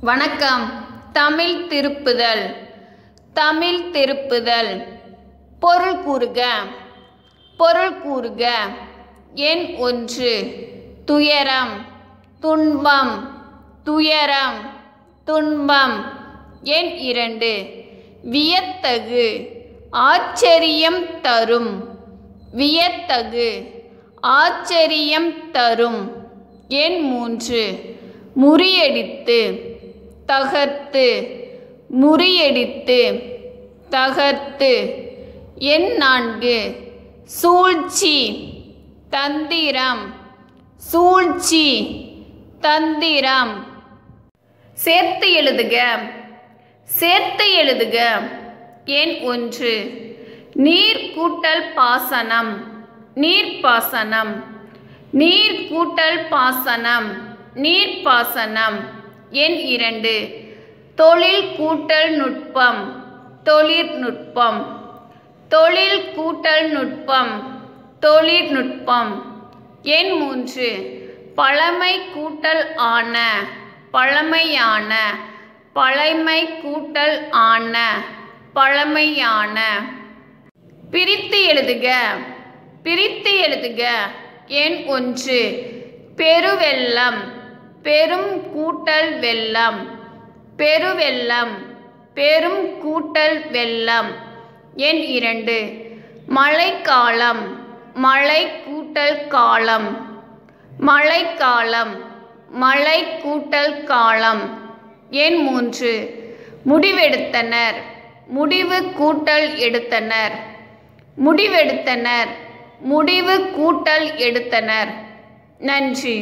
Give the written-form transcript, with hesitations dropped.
வணக்கம். தமிழ் திருப்புதல். தமிழ் திருப்புதல். பொருள் கூறுக. பொருள் கூறுக. எண் 1. துயரம் துன்பம் துயரம் துன்பம். எண் 2. வியத்தகு ஆச்சரியம் தரும் வியத்தகு ஆச்சரியம் தரும். எண் 3. முறியடித்து தகர்த்து முறியடித்து தகர்த்து. எண் 4. சூழ்ச்சி தந்திரம் சூழ்ச்சி தந்திரம். சேர்த்து எழுதுக. சேர்த்து எழுதுக. எண் 1. நீர் கூட்டல் பாசனம் நீர்ப்பாசனம் நீர் கூட்டல் பாசனம் நீர்ப்பாசனம். எண் 2. தொழில் கூட்டல் நுட்பம் தொழிற்நுட்பம் தொழில் கூட்டல் நுட்பம் தொழிற்நுட்பம். எண் 3. பழமை கூட்டல் ஆன பழமையான பழமை கூட்டல் ஆன பழமையான. பிரித்து எழுதுக. பிரித்து எழுதுக. எண் 1. பெருவெள்ளம் பெரும் கூட்டல் வெள்ளம் பெருவெள்ளம் பெரும் கூட்டல் வெள்ளம். எண் 2. மழைக்காலம் மழை கூட்டல் காலம் மழைக்காலம் மழை கூட்டல் காலம். எண் 3. முடிவெடுத்தனர் முடிவு கூட்டல் எடுத்தனர் முடிவெடுத்தனர் முடிவு கூட்டல் எடுத்தனர். நன்றி.